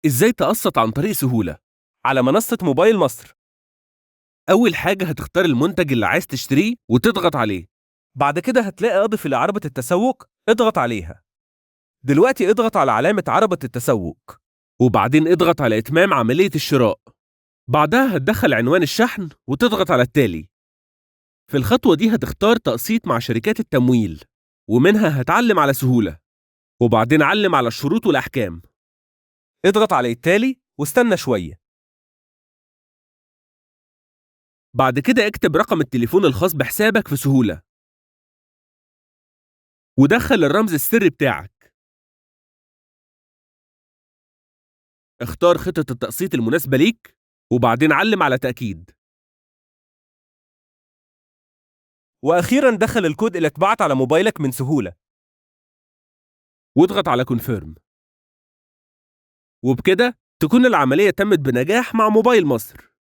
إزاي تقسط عن طريق سهولة؟ على منصة موبايل مصر. أول حاجة هتختار المنتج اللي عايز تشتريه وتضغط عليه. بعد كده هتلاقي أضف إلى عربة التسوق، اضغط عليها. دلوقتي اضغط على علامة عربة التسوق. وبعدين اضغط على إتمام عملية الشراء. بعدها هتدخل عنوان الشحن وتضغط على التالي. في الخطوة دي هتختار تقسيط مع شركات التمويل، ومنها هتعلم على سهولة، وبعدين علم على الشروط والأحكام. اضغط على التالي واستنى شوية. بعد كده اكتب رقم التليفون الخاص بحسابك في سهولة، ودخل الرمز السري بتاعك. اختار خطة التقسيط المناسبة ليك، وبعدين علم على تأكيد. وأخيرا دخل الكود اللي اتبعت على موبايلك من سهولة، واضغط على كونفيرم. وبكده تكون العملية تمت بنجاح مع موبايل مصر.